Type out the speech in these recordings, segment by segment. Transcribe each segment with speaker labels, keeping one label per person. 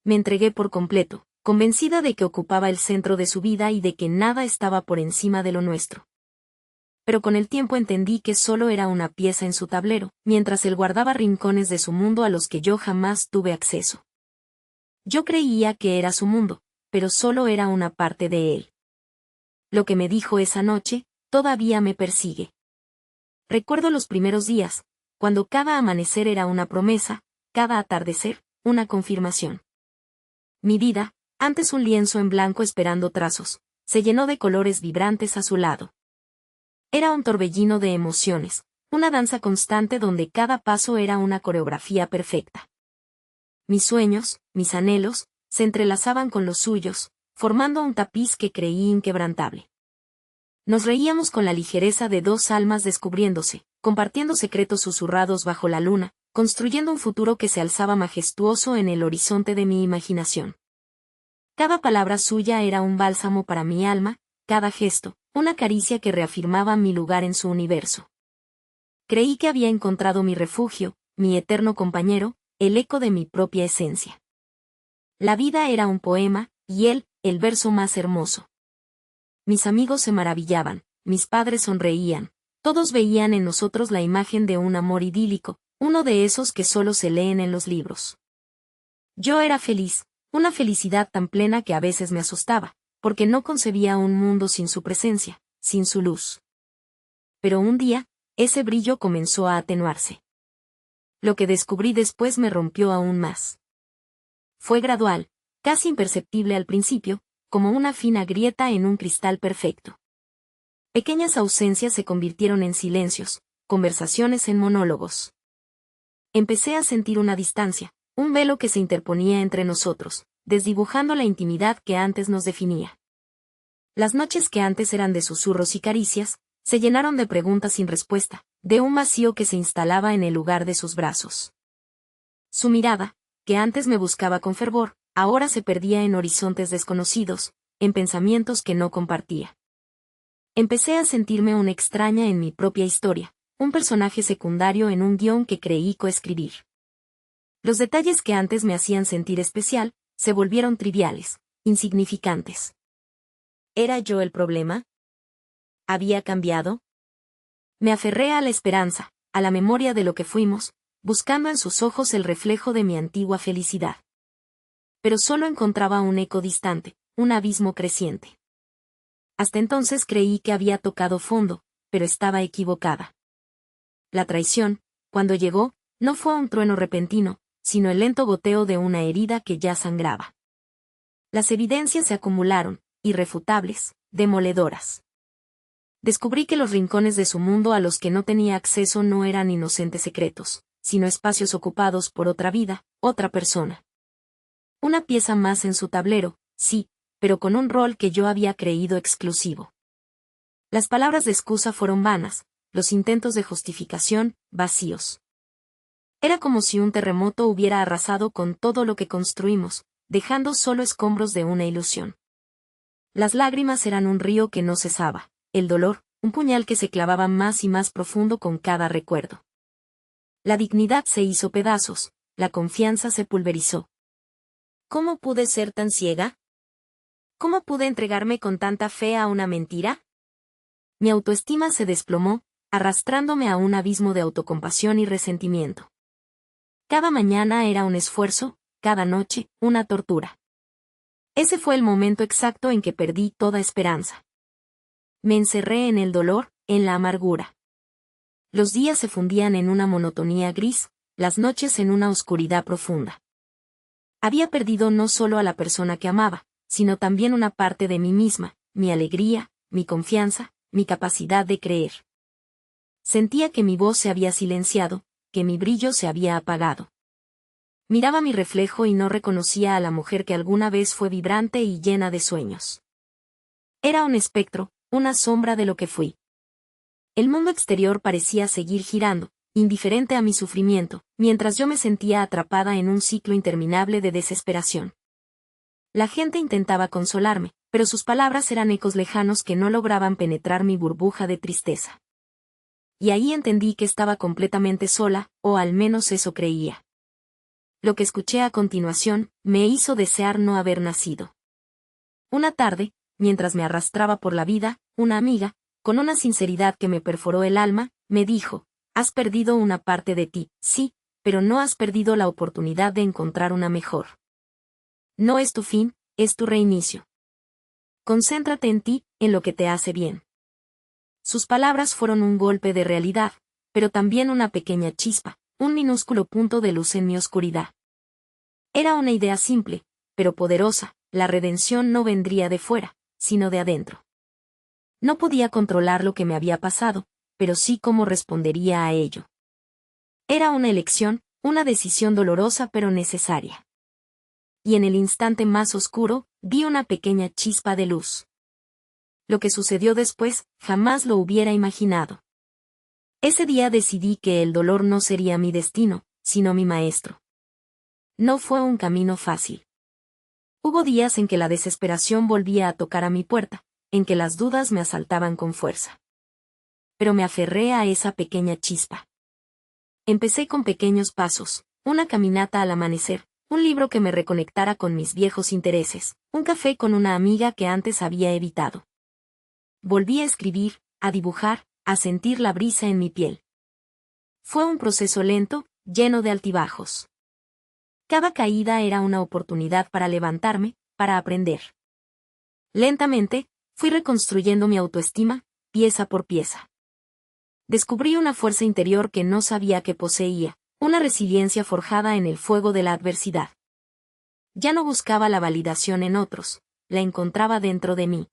Speaker 1: Me entregué por completo, convencida de que ocupaba el centro de su vida y de que nada estaba por encima de lo nuestro. Pero con el tiempo entendí que solo era una pieza en su tablero, mientras él guardaba rincones de su mundo a los que yo jamás tuve acceso. Yo creía que era su mundo, pero solo era una parte de él. Lo que me dijo esa noche, todavía me persigue. Recuerdo los primeros días, cuando cada amanecer era una promesa, cada atardecer, una confirmación. Mi vida, antes un lienzo en blanco esperando trazos, se llenó de colores vibrantes a su lado. Era un torbellino de emociones, una danza constante donde cada paso era una coreografía perfecta. Mis sueños, mis anhelos, se entrelazaban con los suyos, formando un tapiz que creí inquebrantable. Nos reíamos con la ligereza de dos almas descubriéndose, compartiendo secretos susurrados bajo la luna, construyendo un futuro que se alzaba majestuoso en el horizonte de mi imaginación. Cada palabra suya era un bálsamo para mi alma, cada gesto, una caricia que reafirmaba mi lugar en su universo. Creí que había encontrado mi refugio, mi eterno compañero, el eco de mi propia esencia. La vida era un poema, y él, el verso más hermoso. Mis amigos se maravillaban, mis padres sonreían, todos veían en nosotros la imagen de un amor idílico, uno de esos que solo se leen en los libros. Yo era feliz, una felicidad tan plena que a veces me asustaba, porque no concebía un mundo sin su presencia, sin su luz. Pero un día, ese brillo comenzó a atenuarse. Lo que descubrí después me rompió aún más. Fue gradual, casi imperceptible al principio, como una fina grieta en un cristal perfecto. Pequeñas ausencias se convirtieron en silencios, conversaciones en monólogos. Empecé a sentir una distancia, un velo que se interponía entre nosotros, desdibujando la intimidad que antes nos definía. Las noches que antes eran de susurros y caricias, se llenaron de preguntas sin respuesta, de un vacío que se instalaba en el lugar de sus brazos. Su mirada, que antes me buscaba con fervor, ahora se perdía en horizontes desconocidos, en pensamientos que no compartía. Empecé a sentirme una extraña en mi propia historia, un personaje secundario en un guión que creí coescribir. Los detalles que antes me hacían sentir especial, se volvieron triviales, insignificantes. ¿Era yo el problema? ¿Había cambiado? Me aferré a la esperanza, a la memoria de lo que fuimos, buscando en sus ojos el reflejo de mi antigua felicidad. Pero solo encontraba un eco distante, un abismo creciente. Hasta entonces creí que había tocado fondo, pero estaba equivocada. La traición, cuando llegó, no fue un trueno repentino, sino el lento goteo de una herida que ya sangraba. Las evidencias se acumularon, irrefutables, demoledoras. Descubrí que los rincones de su mundo a los que no tenía acceso no eran inocentes secretos, sino espacios ocupados por otra vida, otra persona. Una pieza más en su tablero, sí, pero con un rol que yo había creído exclusivo. Las palabras de excusa fueron vanas, los intentos de justificación, vacíos. Era como si un terremoto hubiera arrasado con todo lo que construimos, dejando solo escombros de una ilusión. Las lágrimas eran un río que no cesaba, el dolor, un puñal que se clavaba más y más profundo con cada recuerdo. La dignidad se hizo pedazos, la confianza se pulverizó. ¿Cómo pude ser tan ciega? ¿Cómo pude entregarme con tanta fe a una mentira? Mi autoestima se desplomó, arrastrándome a un abismo de autocompasión y resentimiento. Cada mañana era un esfuerzo, cada noche, una tortura. Ese fue el momento exacto en que perdí toda esperanza. Me encerré en el dolor, en la amargura. Los días se fundían en una monotonía gris, las noches en una oscuridad profunda. Había perdido no solo a la persona que amaba, sino también una parte de mí misma, mi alegría, mi confianza, mi capacidad de creer. Sentía que mi voz se había silenciado, que mi brillo se había apagado. Miraba mi reflejo y no reconocía a la mujer que alguna vez fue vibrante y llena de sueños. Era un espectro, una sombra de lo que fui. El mundo exterior parecía seguir girando, indiferente a mi sufrimiento, mientras yo me sentía atrapada en un ciclo interminable de desesperación. La gente intentaba consolarme, pero sus palabras eran ecos lejanos que no lograban penetrar mi burbuja de tristeza. Y ahí entendí que estaba completamente sola, o al menos eso creía. Lo que escuché a continuación me hizo desear no haber nacido. Una tarde, mientras me arrastraba por la vida, una amiga, con una sinceridad que me perforó el alma, me dijo: has perdido una parte de ti, sí, pero no has perdido la oportunidad de encontrar una mejor. No es tu fin, es tu reinicio. Concéntrate en ti, en lo que te hace bien. Sus palabras fueron un golpe de realidad, pero también una pequeña chispa, un minúsculo punto de luz en mi oscuridad. Era una idea simple, pero poderosa: la redención no vendría de fuera, sino de adentro. No podía controlar lo que me había pasado, pero sí cómo respondería a ello. Era una elección, una decisión dolorosa pero necesaria. Y en el instante más oscuro, vi una pequeña chispa de luz. Lo que sucedió después, jamás lo hubiera imaginado. Ese día decidí que el dolor no sería mi destino, sino mi maestro. No fue un camino fácil. Hubo días en que la desesperación volvía a tocar a mi puerta, en que las dudas me asaltaban con fuerza. Pero me aferré a esa pequeña chispa. Empecé con pequeños pasos: una caminata al amanecer, un libro que me reconectara con mis viejos intereses, un café con una amiga que antes había evitado. Volví a escribir, a dibujar, a sentir la brisa en mi piel. Fue un proceso lento, lleno de altibajos. Cada caída era una oportunidad para levantarme, para aprender. Lentamente, fui reconstruyendo mi autoestima, pieza por pieza. Descubrí una fuerza interior que no sabía que poseía, una resiliencia forjada en el fuego de la adversidad. Ya no buscaba la validación en otros, la encontraba dentro de mí.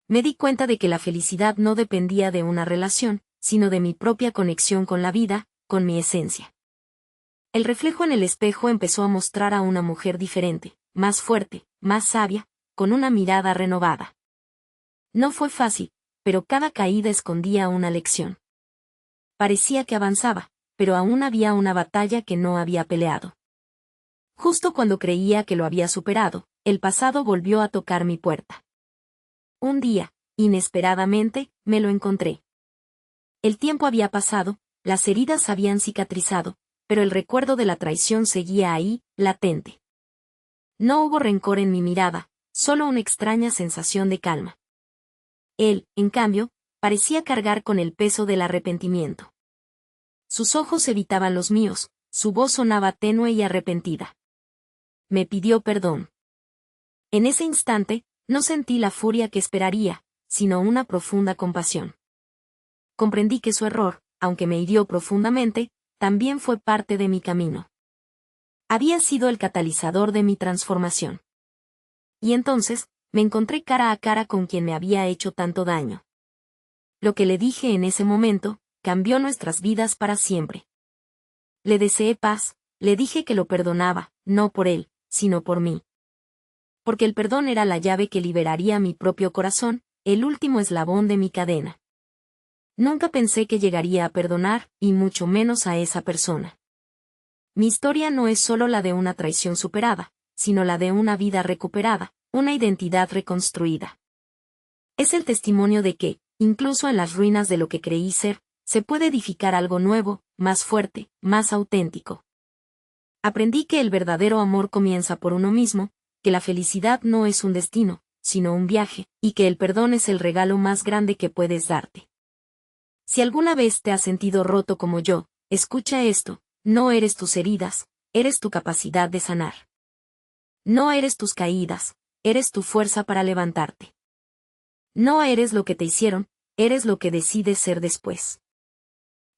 Speaker 1: Me di cuenta de que la felicidad no dependía de una relación, sino de mi propia conexión con la vida, con mi esencia. El reflejo en el espejo empezó a mostrar a una mujer diferente, más fuerte, más sabia, con una mirada renovada. No fue fácil, pero cada caída escondía una lección. Parecía que avanzaba, pero aún había una batalla que no había peleado. Justo cuando creía que lo había superado, el pasado volvió a tocar mi puerta. Un día, inesperadamente, me lo encontré. El tiempo había pasado, las heridas habían cicatrizado, pero el recuerdo de la traición seguía ahí, latente. No hubo rencor en mi mirada, solo una extraña sensación de calma. Él, en cambio, parecía cargar con el peso del arrepentimiento. Sus ojos evitaban los míos, su voz sonaba tenue y arrepentida. Me pidió perdón. En ese instante, no sentí la furia que esperaría, sino una profunda compasión. Comprendí que su error, aunque me hirió profundamente, también fue parte de mi camino. Había sido el catalizador de mi transformación. Y entonces, me encontré cara a cara con quien me había hecho tanto daño. Lo que le dije en ese momento, cambió nuestras vidas para siempre. Le deseé paz, le dije que lo perdonaba, no por él, sino por mí. Porque el perdón era la llave que liberaría mi propio corazón, el último eslabón de mi cadena. Nunca pensé que llegaría a perdonar, y mucho menos a esa persona. Mi historia no es solo la de una traición superada, sino la de una vida recuperada, una identidad reconstruida. Es el testimonio de que, incluso en las ruinas de lo que creí ser, se puede edificar algo nuevo, más fuerte, más auténtico. Aprendí que el verdadero amor comienza por uno mismo, que la felicidad no es un destino, sino un viaje, y que el perdón es el regalo más grande que puedes darte. Si alguna vez te has sentido roto como yo, escucha esto: no eres tus heridas, eres tu capacidad de sanar. No eres tus caídas, eres tu fuerza para levantarte. No eres lo que te hicieron, eres lo que decides ser después.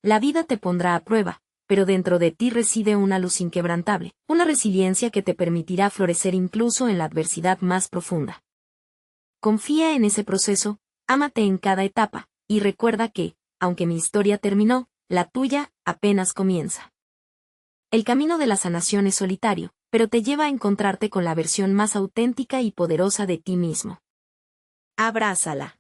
Speaker 1: La vida te pondrá a prueba, pero dentro de ti reside una luz inquebrantable, una resiliencia que te permitirá florecer incluso en la adversidad más profunda. Confía en ese proceso, ámate en cada etapa, y recuerda que, aunque mi historia terminó, la tuya apenas comienza. El camino de la sanación es solitario, pero te lleva a encontrarte con la versión más auténtica y poderosa de ti mismo. Abrázala.